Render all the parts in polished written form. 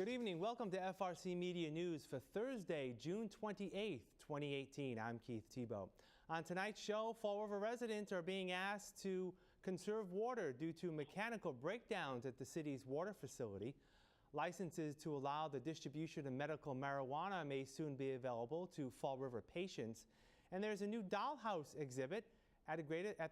Good evening. Welcome to FRCMedia News for Thursday, June 28th, 2018. I'm Keith Tebow. On tonight's show, Fall River residents are being asked to conserve water due to mechanical breakdowns at the city's water facility. Licenses to allow the distribution of medical marijuana may soon be available to Fall River patients. And there's a new dollhouse exhibit at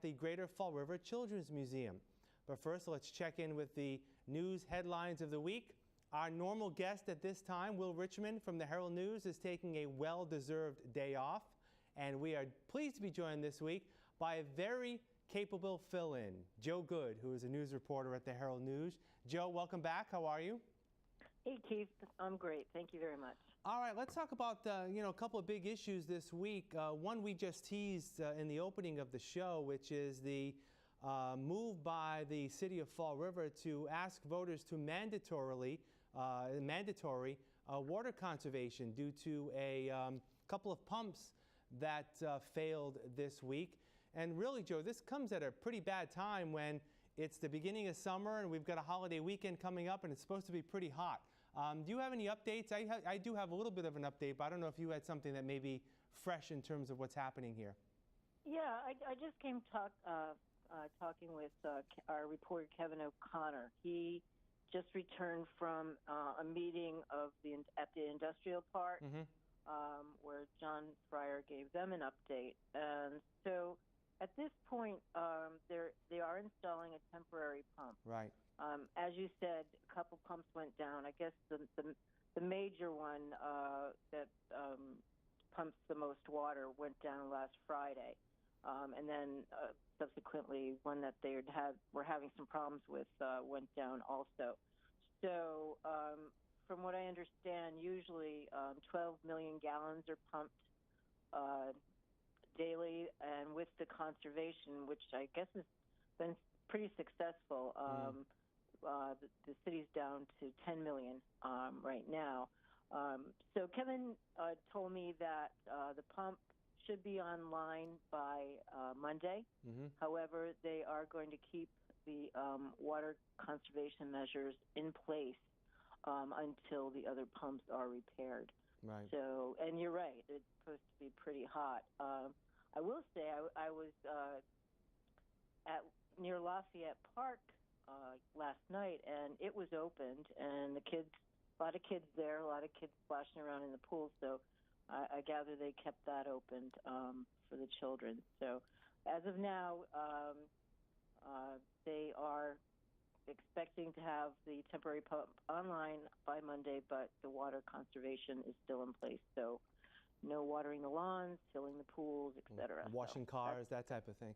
the Greater Fall River Children's Museum. But first, let's check in with the news headlines of the week. Our normal guest at this time, Will Richmond from the Herald News, is taking a well-deserved day off. And we are pleased to be joined this week by a very capable fill-in, Joe Good, who is a news reporter at the Herald News. Joe, welcome back. How are you? Hey, Keith. I'm great. Thank you very much. All right, let's talk about a couple of big issues this week. One we just teased in the opening of the show, which is the move by the city of Fall River to ask voters to mandatory water conservation due to a couple of pumps that failed this week. And really, Joe, this comes at a pretty bad time when it's the beginning of summer and we've got a holiday weekend coming up and it's supposed to be pretty hot. Do you have any updates? I do have a little bit of an update, but I don't know if you had something that may be fresh in terms of what's happening here. Yeah, I just came talking with our reporter, Kevin O'Connor. He just returned from a meeting at the industrial park where John Fryer gave them an update. And so at this point, they are installing a temporary pump. Right. As you said, a couple pumps went down. I guess the major one that pumps the most water went down last Friday. And then subsequently, one that they were having some problems with went down also. So from what I understand, usually 12 million gallons are pumped daily. And with the conservation, which I guess has been pretty successful, the city's down to 10 million right now. So Kevin told me that the pump should be online by Monday. However, they are going to keep the water conservation measures in place until the other pumps are repaired. Right. So, and you're right, it's supposed to be pretty hot. I will say I was near Lafayette Park last night, and it was opened, and a lot of kids there, a lot of kids splashing around in the pool. So I gather they kept that open for the children. So as of now, they are expecting to have the temporary pump online by Monday, but the water conservation is still in place. So no watering the lawns, filling the pools, etc. Washing cars, that type of thing.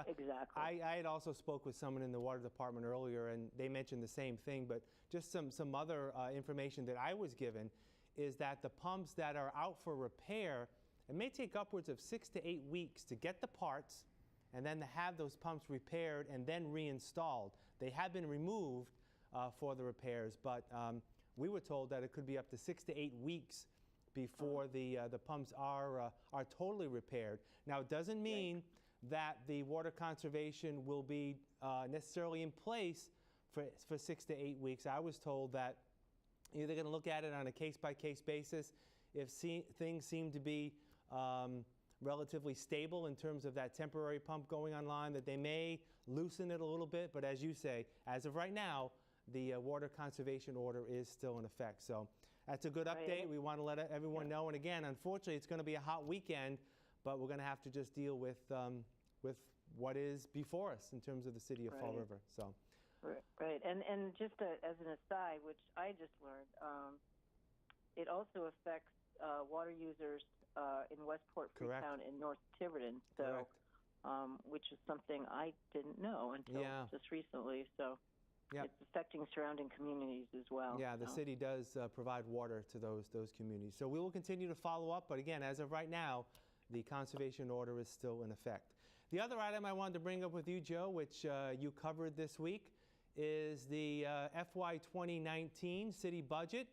Exactly. I had also spoke with someone in the water department earlier, and they mentioned the same thing, but just some other information that I was given is that the pumps that are out for repair, it may take upwards of 6 to 8 weeks to get the parts and then to have those pumps repaired and then reinstalled. They have been removed for the repairs, but we were told that it could be up to 6 to 8 weeks before the pumps are totally repaired. Now, it doesn't mean that the water conservation will be necessarily in place for 6 to 8 weeks. I was told that they're going to look at it on a case-by-case basis. If things seem to be relatively stable in terms of that temporary pump going online, that they may loosen it a little bit. But as you say, as of right now, the water conservation order is still in effect. So that's a good update. Right. We want to let everyone know. And again, unfortunately, it's going to be a hot weekend, but we're going to have to just deal with what is before us in terms of the city of Fall River. So. Right, and just as an aside, which I just learned, it also affects water users in Westport, Freetown, and North Tiverton. So, which is something I didn't know until just recently. So, it's affecting surrounding communities as well. Yeah, the city does provide water to those communities. So we will continue to follow up. But again, as of right now, the conservation order is still in effect. The other item I wanted to bring up with you, Joe, which you covered this week, is the FY 2019 city budget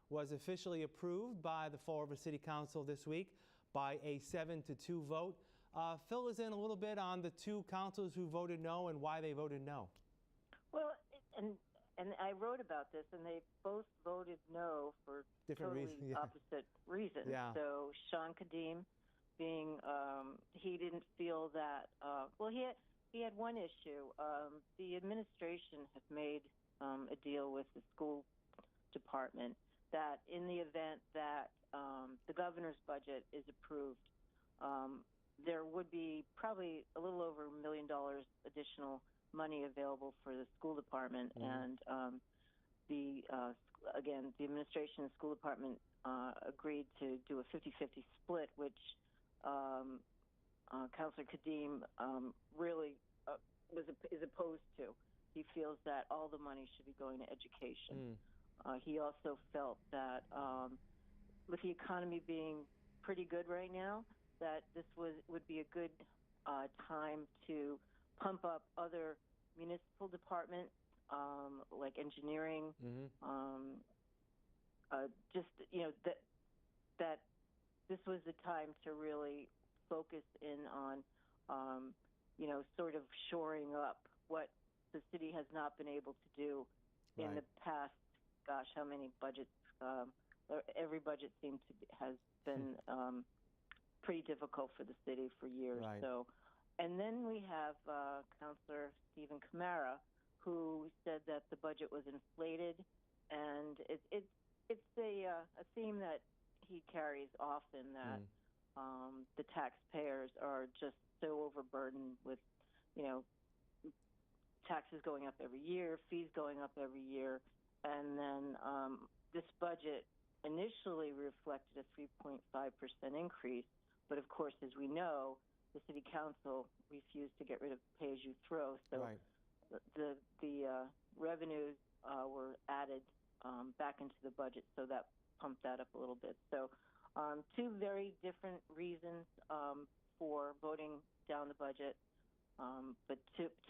was officially approved by the Fall River City Council this week by a 7-2 vote. Fill us in a little bit on the two councilors who voted no and why they voted no. Well, and and I wrote about this, and they both voted no for Different totally reasons, yeah. opposite reasons. Yeah. So Sean Kadim, being he didn't feel that. Well, he had one issue. The administration has made a deal with the school department that in the event that the governor's budget is approved, there would be probably a little over $1 million additional money available for the school department. And again, the administration and school department agreed to do a 50-50 split, which Councilor Kadim really is opposed to. He feels that all the money should be going to education. He also felt that with the economy being pretty good right now, that this would be a good time to pump up other municipal departments like engineering. Just that this was the time to really focus in on sort of shoring up what the city has not been able to do in the past. Gosh, how many budgets? Every budget has been pretty difficult for the city for years. Right. So, and then we have Councilor Stephen Camara, who said that the budget was inflated, and it's a theme that he carries often, that the taxpayers are just so overburdened with taxes going up every year, fees going up every year, and then this budget initially reflected a 3.5% increase, but of course, as we know, the city council refused to get rid of pay-as-you-throw, so the revenues were added back into the budget, so that pumped that up a little bit. So two very different reasons for voting down the budget, but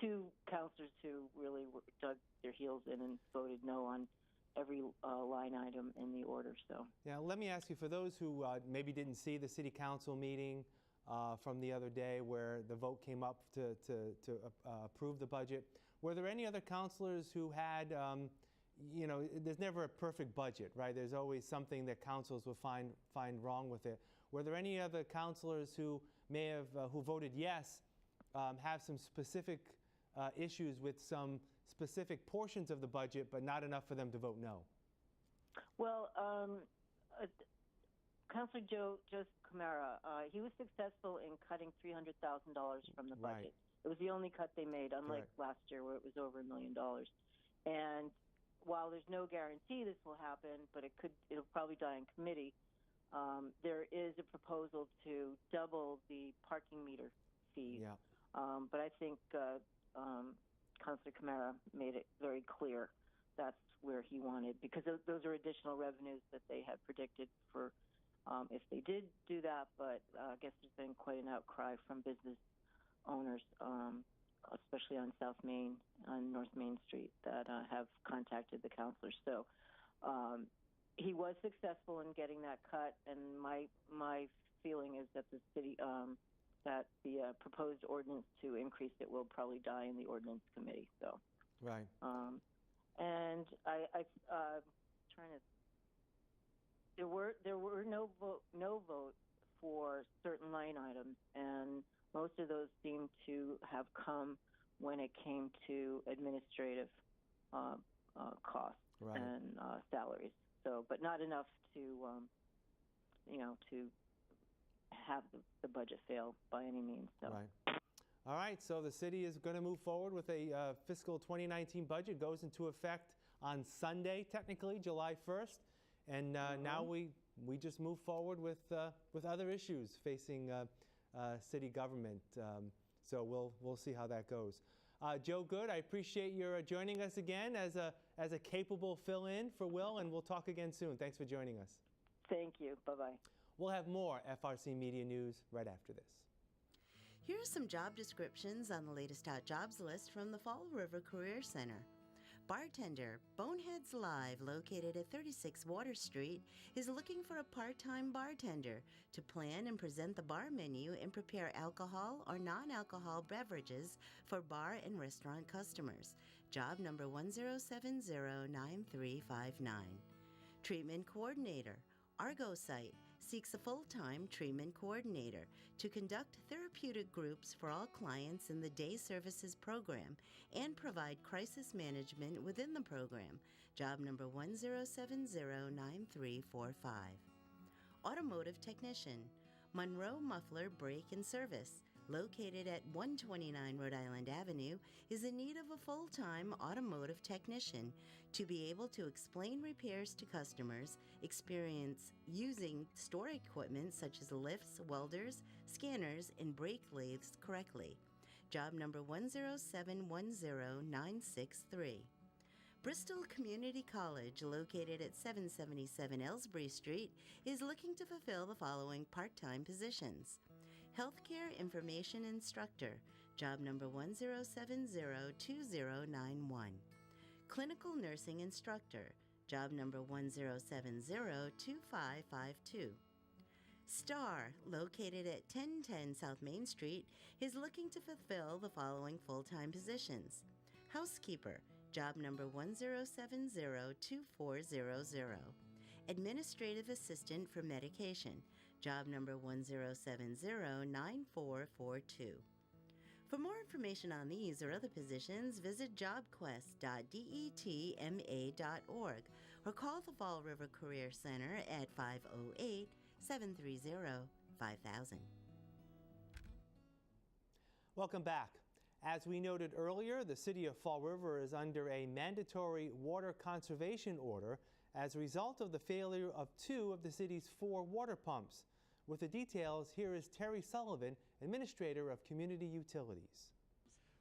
two councilors who really dug their heels in and voted no on every line item in the order. So yeah, let me ask you, for those who maybe didn't see the city council meeting from the other day where the vote came up to approve the budget, were there any other councilors who had, there's never a perfect budget, right? There's always something that councils will find wrong with it. Were there any other councilors who may have, who voted yes, have some specific issues with some specific portions of the budget, but not enough for them to vote no? Well, Councilor Joseph Camara, he was successful in cutting $300,000 from the budget. It was the only cut they made, unlike last year where it was over $1 million. And while there's no guarantee this will happen, but it'll probably die in committee, there is a proposal to double the parking meter fees. Yeah. But I think Councilor Camara made it very clear that's where he wanted, because those are additional revenues that they had predicted for if they did do that. But I guess there's been quite an outcry from business owners, especially on South Main, on North Main Street, that have contacted the councilors. So he was successful in getting that cut, and my feeling is that the city, that the proposed ordinance to increase it will probably die in the ordinance committee. So right. And I trying to. There were no vote for certain line items, and most of those seem to have come when it came to administrative costs and salaries. So, but not enough to to have the budget fail by any means. So. Right. All right. So the city is going to move forward with a fiscal 2019 budget. Goes into effect on Sunday, technically July 1st. And now we just move forward with other issues facing city government. So we'll see how that goes. Joe Good, I appreciate your joining us again as a capable fill-in for Will, and we'll talk again soon. Thanks for joining us. Thank you. Bye-bye. We'll have more FRC Media News right after this. Here are some job descriptions on the latest hot jobs list from the Fall River Career Center. Bartender, Boneheads Live, located at 36 Water Street, is looking for a part-time bartender to plan and present the bar menu and prepare alcohol or non-alcohol beverages for bar and restaurant customers. job number 10709359. Treatment Coordinator. Argo Site seeks a full-time treatment coordinator to conduct therapeutic groups for all clients in the day services program and provide crisis management within the program. Job number 10709345. Automotive Technician. Monroe Muffler Brake and Service, located at 129 Rhode Island Avenue, is in need of a full-time automotive technician to be able to explain repairs to customers, experience using store equipment such as lifts, welders, scanners, and brake lathes correctly. Job number 10710963. Bristol Community College, located at 777 Ellsbury Street, is looking to fulfill the following part-time positions. Healthcare Information Instructor, job number 10702091. Clinical Nursing Instructor, job number 10702552. Star, located at 1010 South Main Street, is looking to fulfill the following full-time positions. Housekeeper, job number 10702400. Administrative Assistant for Medication, job number 10709442. For more information on these or other positions, visit jobquest.detma.org or call the Fall River Career Center at 508-730-5000. Welcome back. As we noted earlier, the city of Fall River is under a mandatory water conservation order as a result of the failure of 2 of the city's 4 water pumps. With the details, here is Terry Sullivan, Administrator of Community Utilities.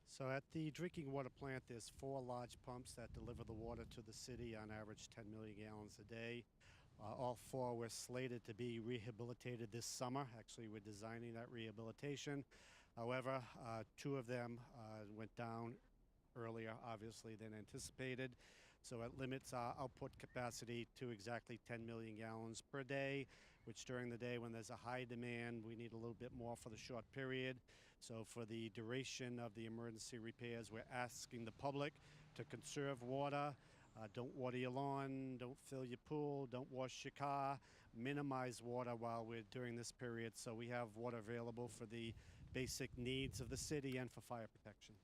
So at the drinking water plant, there's 4 large pumps that deliver the water to the city on average 10 million gallons a day. All 4 were slated to be rehabilitated this summer. Actually, we're designing that rehabilitation. However, 2 of them went down earlier, obviously, than anticipated. So it limits our output capacity to exactly 10 million gallons per day, which during the day when there's a high demand, we need a little bit more for the short period. So for the duration of the emergency repairs, we're asking the public to conserve water. Don't water your lawn, don't fill your pool, don't wash your car, minimize water while we're during this period so we have water available for the basic needs of the city and for fire protection.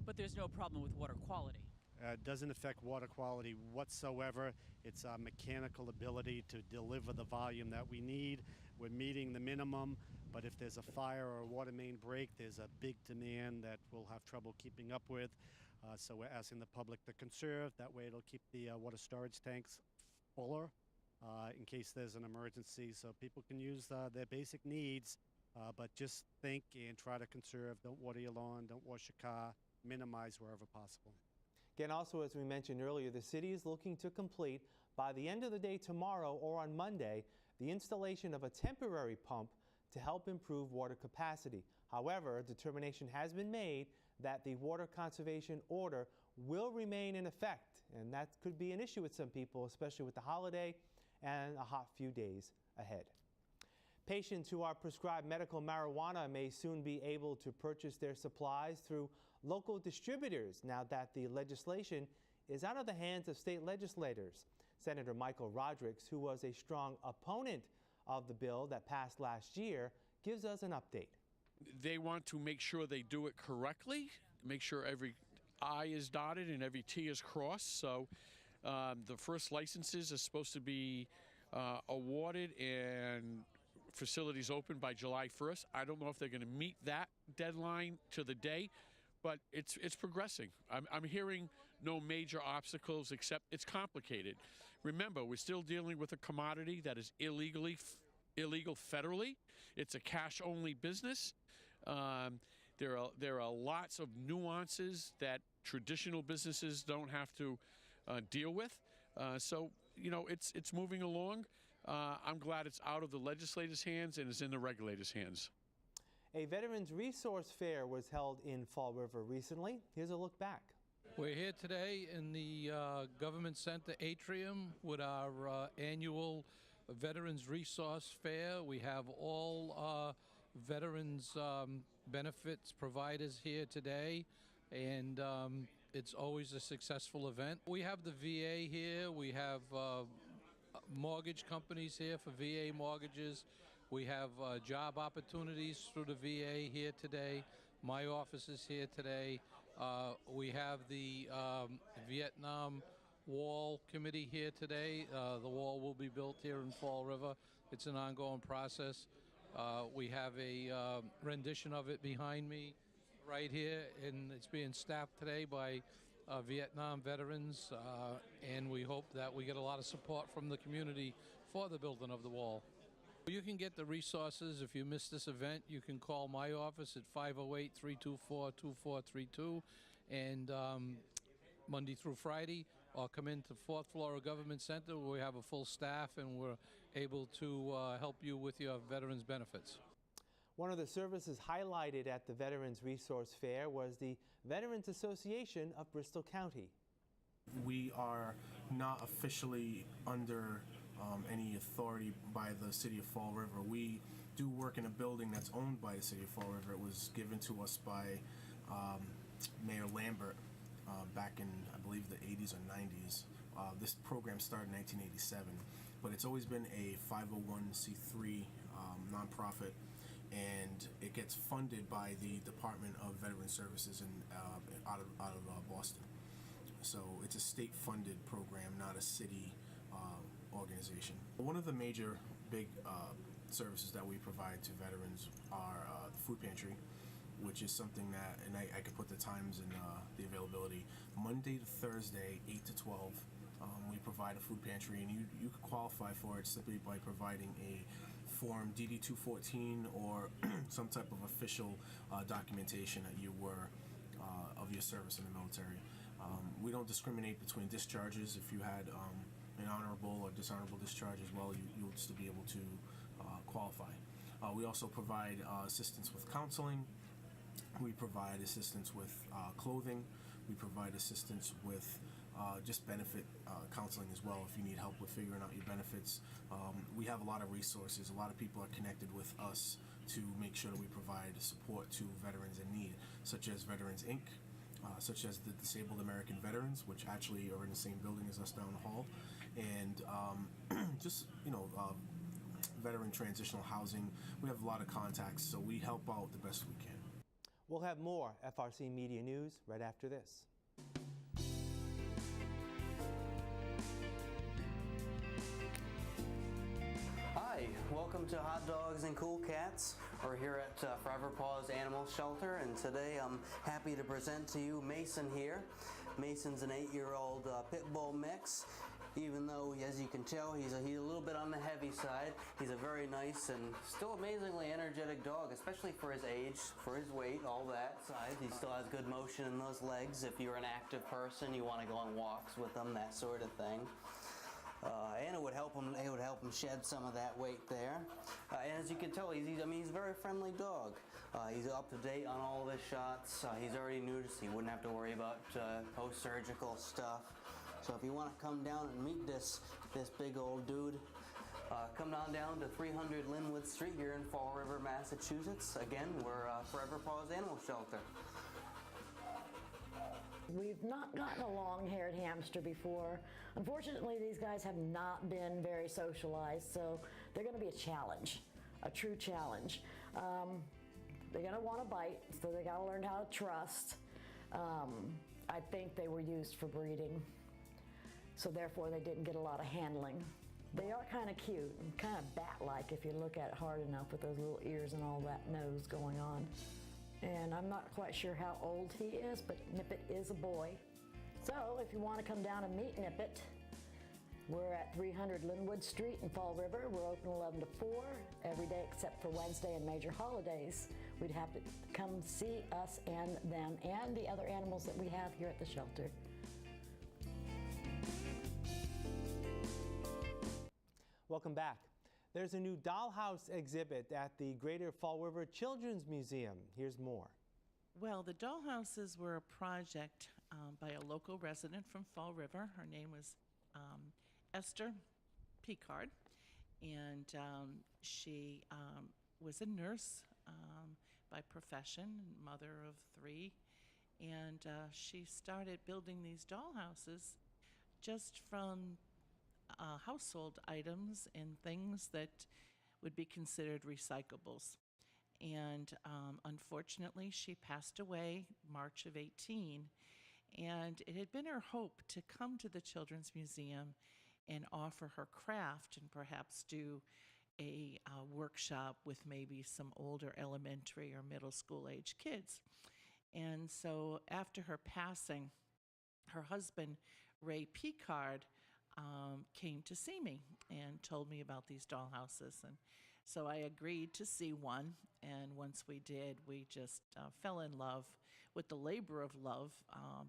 But there's no problem with water quality. It doesn't affect water quality whatsoever. It's our mechanical ability to deliver the volume that we need. We're meeting the minimum, but if there's a fire or a water main break, there's a big demand that we'll have trouble keeping up with. So we're asking the public to conserve. That way it'll keep the water storage tanks fuller in case there's an emergency, so people can use their basic needs, but just think and try to conserve. Don't water your lawn, don't wash your car, minimize wherever possible. Again, also, as we mentioned earlier, the city is looking to complete by the end of the day tomorrow or on Monday the installation of a temporary pump to help improve water capacity. However, a determination has been made that the water conservation order will remain in effect, and that could be an issue with some people, especially with the holiday and a hot few days ahead. Patients who are prescribed medical marijuana may soon be able to purchase their supplies through local distributors now that the legislation is out of the hands of state legislators. Senator Michael Rodrigues, who was a strong opponent of the bill that passed last year, gives us an update. They want to make sure they do it correctly, make sure every I is dotted and every T is crossed. So the first licenses are supposed to be awarded and facilities open by July 1st. I don't know if they're going to meet that deadline to the day, but it's progressing. I'm hearing no major obstacles, except it's complicated. Remember, we're still dealing with a commodity that is illegal federally. It's a cash-only business. There are lots of nuances that traditional businesses don't have to deal with. So, you know, it's moving along. I'm glad it's out of the legislators' hands and is in the regulators' hands. A Veterans Resource Fair was held in Fall River recently. Here's a look back. We're here today in the Government Center atrium with our annual Veterans Resource Fair. We have all veterans benefits providers here today, and It's always a successful event. We have the VA here. We have mortgage companies here for VA mortgages. We have job opportunities through the VA here today. My office is here today. We have the Vietnam Wall Committee here today. The wall will be built here in Fall River. It's an ongoing process. We have a rendition of it behind me right here, and it's being staffed today by Vietnam veterans, and we hope that we get a lot of support from the community for the building of the wall. You can get the resources. If you missed this event, you can call my office at 508-324-2432, and Monday through Friday, or come into 4th Floor Government Center where we have a full staff and we're able to help you with your veterans benefits. One of the services highlighted at the Veterans Resource Fair was the Veterans Association of Bristol County. We are not officially under any authority by the City of Fall River. We do work in a building that's owned by the City of Fall River. It was given to us by Mayor Lambert back in, I believe, the 80s or 90s. This program started in 1987, but it's always been a 501c3 nonprofit, and it gets funded by the Department of Veteran Services out of Boston. So it's a state-funded program, not a city organization. One of the major big services that we provide to veterans are the food pantry, which is something that, and I could put the times and the availability, Monday to Thursday, 8 to 12. We provide a food pantry, and you could qualify for it simply by providing a Form DD-214 or some type of official documentation that you were of your service in the military. We don't discriminate between discharges. If you had an honorable or dishonorable discharge as well, you would still be able to qualify. We also provide assistance with counseling. We provide assistance with clothing. We provide assistance with just benefit counseling as well if you need help with figuring out your benefits. We have a lot of resources. A lot of people are connected with us to make sure that we provide support to veterans in need, such as Veterans Inc., such as the Disabled American Veterans, which actually are in the same building as us down the hall, and just, veteran transitional housing. We have a lot of contacts, so we help out the best we can. We'll have more FRC Media News right after this. Hi, welcome to Hot Dogs and Cool Cats. We're here at Forever Paws Animal Shelter, and today I'm happy to present to you Mason here. Mason's an 8-year-old pit bull mix. Even though, as you can tell, he's a little bit on the heavy side, he's a very nice and still amazingly energetic dog, especially for his age, for his weight, all that side. He still has good motion in those legs. If you're an active person, you want to go on walks with him, that sort of thing. And it would help him shed some of that weight there. And as you can tell, he's a very friendly dog. He's up to date on all of his shots. He's already nudist. He wouldn't have to worry about post-surgical stuff. So if you want to come down and meet this big old dude, come on down to 300 Linwood Street here in Fall River, Massachusetts. Again, we're Forever Paws Animal Shelter. We've not gotten a long-haired hamster before. Unfortunately, these guys have not been very socialized, so they're going to be a challenge, a true challenge. They're going to want to bite, so they got to learn how to trust. I think they were used for breeding, so therefore they didn't get a lot of handling. They are kind of cute and kind of bat-like if you look at it hard enough with those little ears and all that nose going on. And I'm not quite sure how old he is, but Nippet is a boy. So if you want to come down and meet Nippet, we're at 300 Linwood Street in Fall River. We're open 11 to 4 every day except for Wednesday and major holidays. We'd have to come see us and them and the other animals that we have here at the shelter. Welcome back. There's a new dollhouse exhibit at the Greater Fall River Children's Museum. Here's more. Well, the dollhouses were a project by a local resident from Fall River. Her name was Esther Picard, and she was a nurse by profession, mother of 3, And she started building these dollhouses just from household items and things that would be considered recyclables. And unfortunately, she passed away March of 18. And it had been her hope to come to the Children's Museum and offer her craft and perhaps do a workshop with maybe some older elementary or middle school age kids. And so after her passing, her husband, Ray Picard, came to see me and told me about these dollhouses. And so I agreed to see one. And once we did, we just fell in love with the labor of love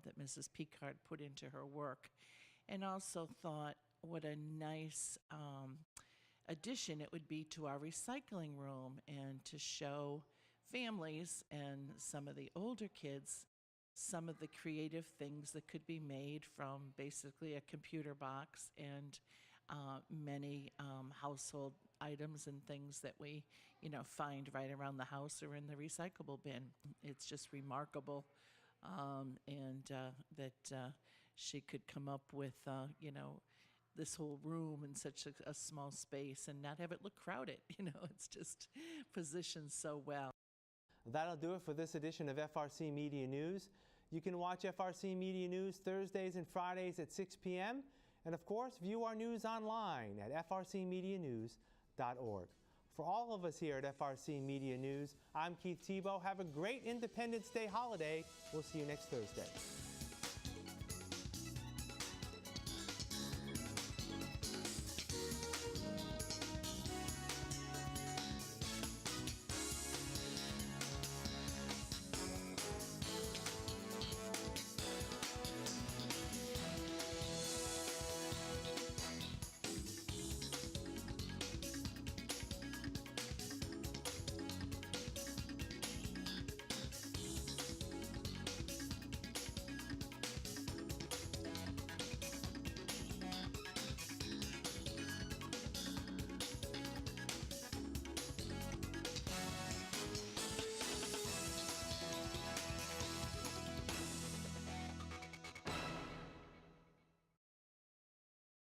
that Mrs. Picard put into her work. And also thought what a nice addition it would be to our recycling room and to show families and some of the older kids some of the creative things that could be made from basically a computer box and many household items and things that we, find right around the house or in the recyclable bin. It's just remarkable, and that she could come up with, this whole room in such a small space and not have it look crowded. It's just positioned so well. That'll do it for this edition of FRC Media News. You can watch FRC Media News Thursdays and Fridays at 6 p.m. And of course, view our news online at frcmedianews.org. For all of us here at FRC Media News, I'm Keith Tebow. Have a great Independence Day holiday. We'll see you next Thursday.